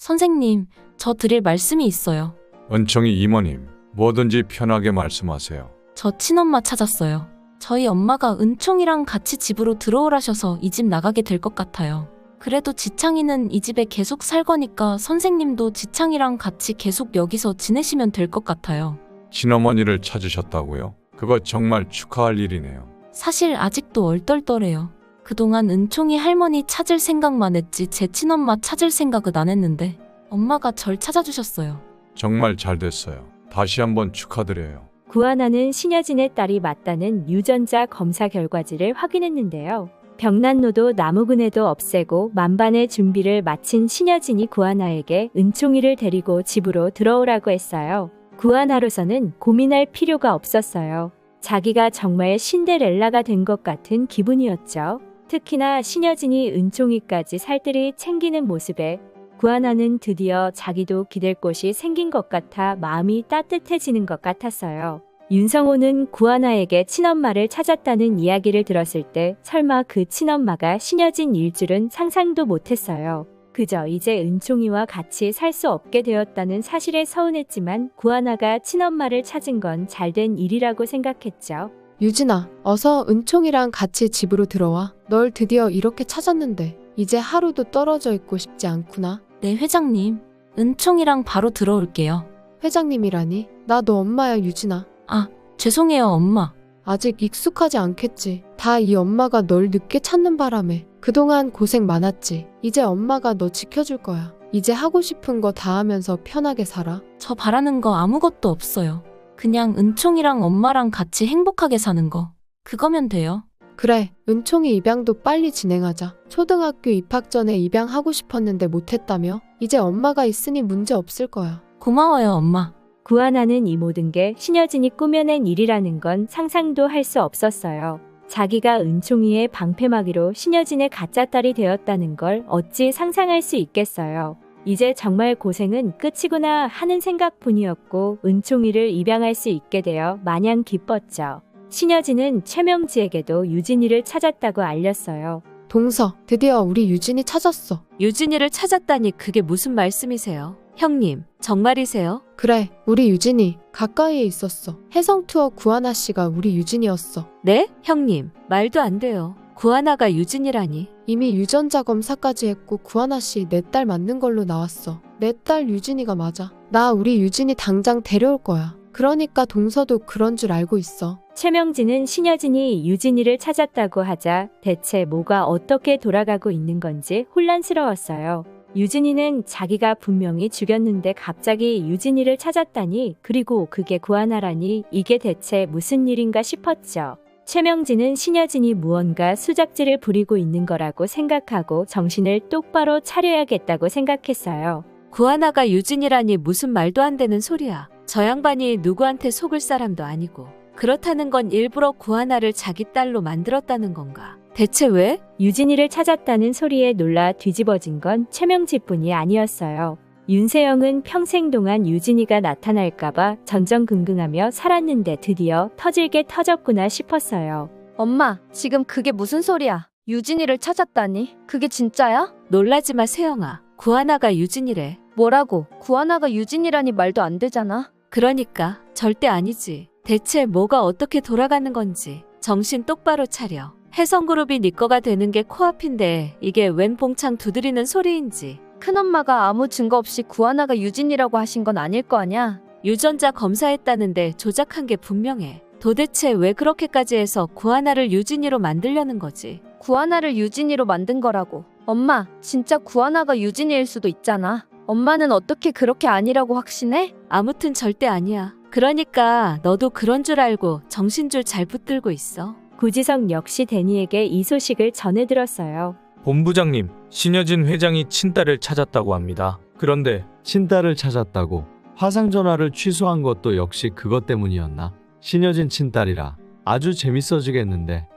선생님, 저 드릴 말씀이 있어요. 은총이 이모님, 뭐든지 편하게 말씀하세요. 저 친엄마 찾았어요. 저희 엄마가 은총이랑 같이 집으로 들어오라셔서 이 집 나가게 될 것 같아요. 그래도 지창이는 이 집에 계속 살 거니까 선생님도 지창이랑 같이 계속 여기서 지내시면 될 것 같아요. 친어머니를 찾으셨다고요? 그거 정말 축하할 일이네요. 사실 아직도 얼떨떨해요. 그동안 은총이 할머니 찾을 생각만 했지 제 친엄마 찾을 생각은 안 했는데 엄마가 절 찾아주셨어요. 정말 잘 됐어요. 다시 한번 축하드려요. 구하나는 신여진의 딸이 맞다는 유전자 검사 결과지를 확인했는데요. 병난노도 나무근해도 없애고 만반의 준비를 마친 신여진이 구하나에게 은총이를 데리고 집으로 들어오라고 했어요. 구하나로서는 고민할 필요가 없었어요. 자기가 정말 신데렐라가 된 것 같은 기분이었죠. 특히나 신여진이 은총이까지 살뜰히 챙기는 모습에 구하나는 드디어 자기도 기댈 곳이 생긴 것 같아 마음이 따뜻해지는 것 같았어요. 윤성호는 구하나에게 친엄마를 찾았다는 이야기를 들었을 때 설마 그 친엄마가 신여진일 줄은 상상도 못했어요. 그저 이제 은총이와 같이 살 수 없게 되었다는 사실에 서운했지만 구하나가 친엄마를 찾은 건 잘된 일이라고 생각했죠. 유진아, 어서 은총이랑 같이 집으로 들어와. 널 드디어 이렇게 찾았는데 이제 하루도 떨어져 있고 싶지 않구나. 네, 회장님. 은총이랑 바로 들어올게요. 회장님이라니? 나 너 엄마야, 유진아. 아, 죄송해요, 엄마. 아직 익숙하지 않겠지. 다 이 엄마가 널 늦게 찾는 바람에 그동안 고생 많았지. 이제 엄마가 너 지켜줄 거야. 이제 하고 싶은 거 다 하면서 편하게 살아. 저 바라는 거 아무것도 없어요. 그냥 은총이랑 엄마랑 같이 행복하게 사는 거. 그거면 돼요. 그래, 은총이 입양도 빨리 진행하자. 초등학교 입학 전에 입양하고 싶었는데 못했다며? 이제 엄마가 있으니 문제 없을 거야. 고마워요, 엄마. 구하나는 이 모든 게 신여진이 꾸며낸 일이라는 건 상상도 할 수 없었어요. 자기가 은총이의 방패막이로 신여진의 가짜 딸이 되었다는 걸 어찌 상상할 수 있겠어요. 이제 정말 고생은 끝이구나 하는 생각뿐이었고 은총이를 입양할 수 있게 되어 마냥 기뻤죠. 신여진은 최명지에게도 유진이를 찾았다고 알렸어요. 동서, 드디어 우리 유진이 찾았어. 유진이를 찾았다니 그게 무슨 말씀이세요? 형님, 정말이세요? 그래, 우리 유진이 가까이에 있었어. 해성투어 구하나 씨가 우리 유진이었어. 네? 형님, 말도 안 돼요. 구하나가 유진이라니. 이미 유전자 검사까지 했고 구하나 씨 내 딸 맞는 걸로 나왔어. 내 딸 유진이가 맞아. 나 우리 유진이 당장 데려올 거야. 그러니까 동서도 그런 줄 알고 있어. 최명진은 신여진이 유진이를 찾았다고 하자 대체 뭐가 어떻게 돌아가고 있는 건지 혼란스러웠어요. 유진이는 자기가 분명히 죽였는데 갑자기 유진이를 찾았다니, 그리고 그게 구하나라니 이게 대체 무슨 일인가 싶었죠. 최명진은 신여진이 무언가 수작질을 부리고 있는 거라고 생각하고 정신을 똑바로 차려야겠다고 생각했어요. 구하나가 유진이라니 무슨 말도 안 되는 소리야. 저 양반이 누구한테 속을 사람도 아니고 그렇다는 건 일부러 구하나를 자기 딸로 만들었다는 건가? 대체 왜? 유진이를 찾았다는 소리에 놀라 뒤집어진 건 최명지뿐이 아니었어요. 윤세영은 평생 동안 유진이가 나타날까봐 전전긍긍하며 살았는데 드디어 터질 게 터졌구나 싶었어요. 엄마, 지금 그게 무슨 소리야? 유진이를 찾았다니? 그게 진짜야? 놀라지 마, 세영아. 구하나가 유진이래. 뭐라고? 구하나가 유진이라니 말도 안 되잖아. 그러니까 절대 아니지. 대체 뭐가 어떻게 돌아가는 건지 정신 똑바로 차려. 해성그룹이 네 거가 되는 게 코앞인데 이게 웬 봉창 두드리는 소리인지. 큰엄마가 아무 증거 없이 구하나가 유진이라고 하신 건 아닐 거 아냐? 유전자 검사했다는데 조작한 게 분명해. 도대체 왜 그렇게까지 해서 구하나를 유진이로 만들려는 거지? 구하나를 유진이로 만든 거라고. 엄마, 진짜 구하나가 유진이일 수도 있잖아. 엄마는 어떻게 그렇게 아니라고 확신해? 아무튼 절대 아니야. 그러니까 너도 그런 줄 알고 정신줄 잘 붙들고 있어. 구지성 역시 데니에게 이 소식을 전해들었어요. 본부장님, 신여진 회장이 친딸을 찾았다고 합니다. 그런데 친딸을 찾았다고? 화상전화를 취소한 것도 역시 그것 때문이었나? 신여진 친딸이라 아주 재밌어지겠는데.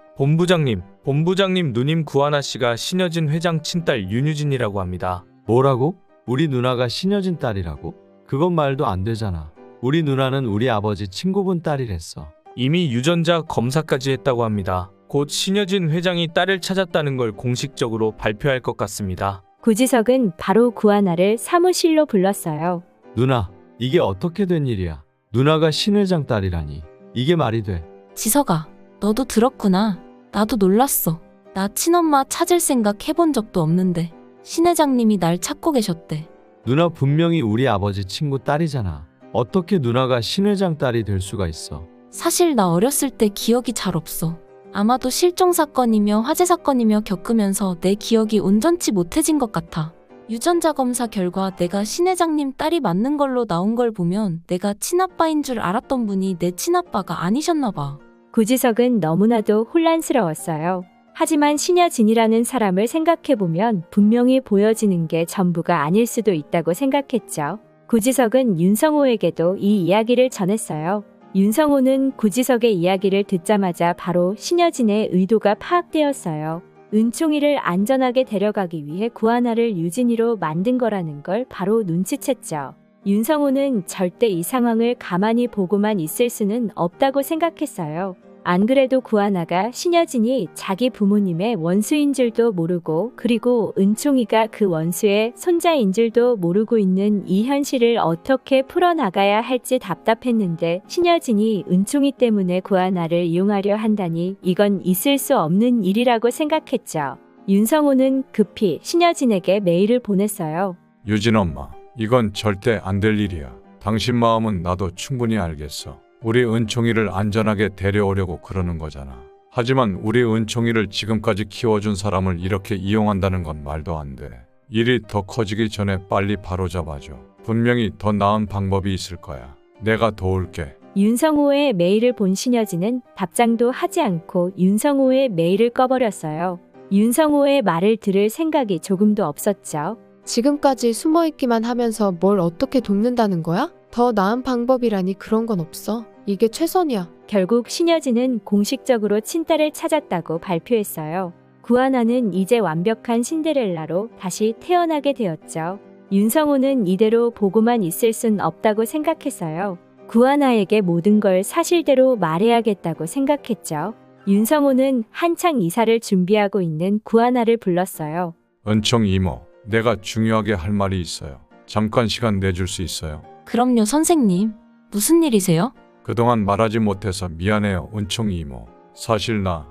본부장님 누님 구하나 씨가 신여진 회장 친딸 윤유진이라고 합니다. 뭐라고? 우리 누나가 신여진 딸이라고? 그건 말도 안 되잖아. 우리 누나는 우리 아버지 친구분 딸이랬어. 이미 유전자 검사까지 했다고 합니다. 곧 신여진 회장이 딸을 찾았다는 걸 공식적으로 발표할 것 같습니다. 구지석은 바로 구하나를 사무실로 불렀어요. 누나, 이게 어떻게 된 일이야? 누나가 신 회장 딸이라니. 이게 말이 돼? 지석아, 너도 들었구나. 나도 놀랐어. 나 친엄마 찾을 생각 해본 적도 없는데 신 회장님이 날 찾고 계셨대. 누나 분명히 우리 아버지 친구 딸이잖아. 어떻게 누나가 신 회장 딸이 될 수가 있어? 사실 나 어렸을 때 기억이 잘 없어. 아마도 실종 사건이며 화재 사건이며 겪으면서 내 기억이 온전치 못해진 것 같아. 유전자 검사 결과 내가 신 회장님 딸이 맞는 걸로 나온 걸 보면 내가 친아빠인 줄 알았던 분이 내 친아빠가 아니셨나 봐. 구지석은 너무나도 혼란스러웠어요. 하지만 신여진이라는 사람을 생각해보면 분명히 보여지는 게 전부가 아닐 수도 있다고 생각했죠. 구지석은 윤성호에게도 이 이야기를 전했어요. 윤성호는 구지석의 이야기를 듣자마자 바로 신여진의 의도가 파악되었어요. 은총이를 안전하게 데려가기 위해 구하나를 유진이로 만든 거라는 걸 바로 눈치챘죠. 윤성호는 절대 이 상황을 가만히 보고만 있을 수는 없다고 생각했어요. 안 그래도 구하나가 신여진이 자기 부모님의 원수인 줄도 모르고 그리고 은총이가 그 원수의 손자인 줄도 모르고 있는 이 현실을 어떻게 풀어나가야 할지 답답했는데 신여진이 은총이 때문에 구하나를 이용하려 한다니 이건 있을 수 없는 일이라고 생각했죠. 윤성호는 급히 신여진에게 메일을 보냈어요. 유진 엄마, 이건 절대 안 될 일이야. 당신 마음은 나도 충분히 알겠어. 우리 은총이를 안전하게 데려오려고 그러는 거잖아. 하지만 우리 은총이를 지금까지 키워준 사람을 이렇게 이용한다는 건 말도 안 돼. 일이 더 커지기 전에 빨리 바로잡아줘. 분명히 더 나은 방법이 있을 거야. 내가 도울게. 윤성호의 메일을 본 신여진은 답장도 하지 않고 윤성호의 메일을 꺼버렸어요. 윤성호의 말을 들을 생각이 조금도 없었죠. 지금까지 숨어있기만 하면서 뭘 어떻게 돕는다는 거야? 더 나은 방법이라니 그런 건 없어. 이게 최선이야. 결국 신여진은 공식적으로 친딸을 찾았다고 발표했어요. 구하나는 이제 완벽한 신데렐라로 다시 태어나게 되었죠. 윤성호는 이대로 보고만 있을 순 없다고 생각했어요. 구하나에게 모든 걸 사실대로 말해야겠다고 생각했죠. 윤성호는 한창 이사를 준비하고 있는 구하나를 불렀어요. 은총 이모, 내가 중요하게 할 말이 있어요. 잠깐 시간 내줄 수 있어요? 그럼요, 선생님. 무슨 일이세요? 그동안 말하지 못해서 미안해요, 은총이 이모. 사실 나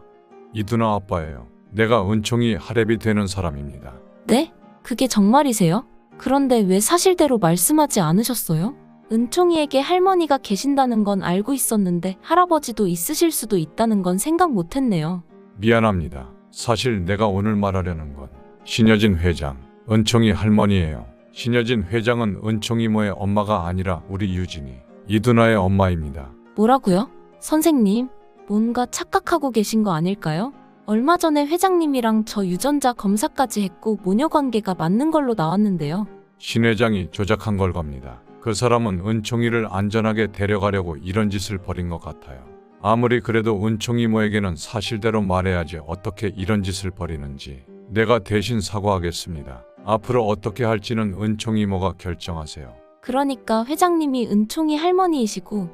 이두나 아빠예요. 내가 은총이 할애비 되는 사람입니다. 네? 그게 정말이세요? 그런데 왜 사실대로 말씀하지 않으셨어요? 은총이에게 할머니가 계신다는 건 알고 있었는데 할아버지도 있으실 수도 있다는 건 생각 못했네요. 미안합니다. 사실 내가 오늘 말하려는 건 신여진 회장, 은총이 할머니예요. 신여진 회장은 은총 이모의 엄마가 아니라 우리 유진이, 이두나의 엄마입니다. 뭐라고요? 선생님, 뭔가 착각하고 계신 거 아닐까요? 얼마 전에 회장님이랑 저 유전자 검사까지 했고 모녀 관계가 맞는 걸로 나왔는데요. 신 회장이 조작한 걸 겁니다. 그 사람은 은총이를 안전하게 데려가려고 이런 짓을 벌인 것 같아요. 아무리 그래도 은총 이모에게는 사실대로 말해야지 어떻게 이런 짓을 벌이는지. 내가 대신 사과하겠습니다. 앞으로 어떻게 할지는 은총 이모가 결정하세요. 그러니까 회장님이 은총이 할머니이시고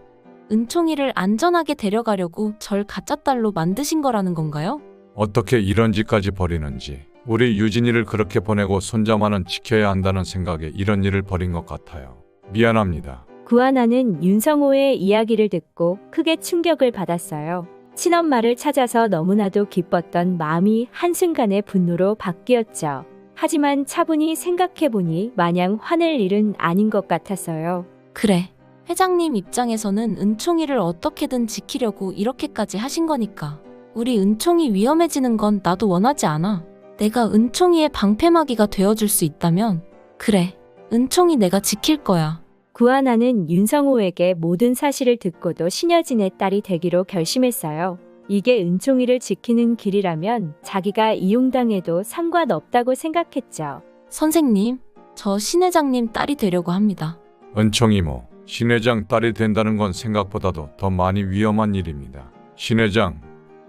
은총이를 안전하게 데려가려고 절 가짜딸로 만드신 거라는 건가요? 어떻게 이런 짓까지 벌이는지. 우리 유진이를 그렇게 보내고 손자만은 지켜야 한다는 생각에 이런 일을 벌인 것 같아요. 미안합니다. 구하나는 윤성호의 이야기를 듣고 크게 충격을 받았어요. 친엄마를 찾아서 너무나도 기뻤던 마음이 한순간에 분노로 바뀌었죠. 하지만 차분히 생각해보니 마냥 화낼 일은 아닌 것 같았어요. 그래. 회장님 입장에서는 은총이를 어떻게든 지키려고 이렇게까지 하신 거니까. 우리 은총이 위험해지는 건 나도 원하지 않아. 내가 은총이의 방패막이가 되어줄 수 있다면 그래. 은총이 내가 지킬 거야. 구하나는 윤성호에게 모든 사실을 듣고도 신여진의 딸이 되기로 결심했어요. 이게 은총이를 지키는 길이라면 자기가 이용당해도 상관없다고 생각했죠. 선생님, 저 신 회장님 딸이 되려고 합니다. 은총 이모, 신 회장 딸이 된다는 건 생각보다도 더 많이 위험한 일입니다. 신 회장,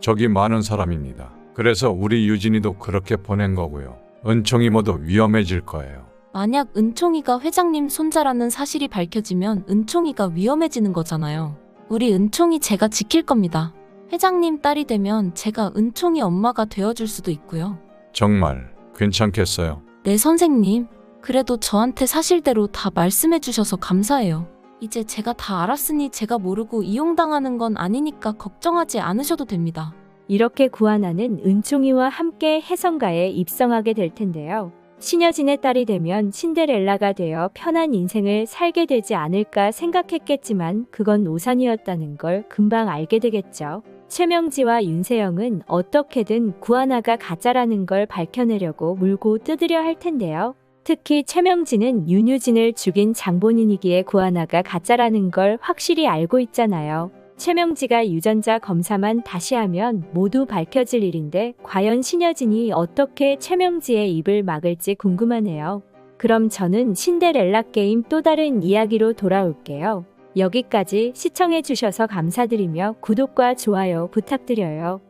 저기 많은 사람입니다. 그래서 우리 유진이도 그렇게 보낸 거고요. 은총 이모도 위험해질 거예요. 만약 은총이가 회장님 손자라는 사실이 밝혀지면 은총이가 위험해지는 거잖아요. 우리 은총이 제가 지킬 겁니다. 회장님 딸이 되면 제가 은총이 엄마가 되어줄 수도 있고요. 정말 괜찮겠어요? 네, 선생님. 그래도 저한테 사실대로 다 말씀해 주셔서 감사해요. 이제 제가 다 알았으니 제가 모르고 이용당하는 건 아니니까 걱정하지 않으셔도 됩니다. 이렇게 구하나는 은총이와 함께 해성가에 입성하게 될 텐데요. 신여진의 딸이 되면 신데렐라가 되어 편한 인생을 살게 되지 않을까 생각했겠지만 그건 오산이었다는 걸 금방 알게 되겠죠. 최명지와 윤세영은 어떻게든 구하나가 가짜라는 걸 밝혀내려고 물고 뜯으려 할 텐데요. 특히 최명지는 윤유진을 죽인 장본인이기에 구하나가 가짜라는 걸 확실히 알고 있잖아요. 최명지가 유전자 검사만 다시 하면 모두 밝혀질 일인데 과연 신여진이 어떻게 최명지의 입을 막을지 궁금하네요. 그럼 저는 신데렐라 게임 또 다른 이야기로 돌아올게요. 여기까지 시청해주셔서 감사드리며 구독과 좋아요 부탁드려요.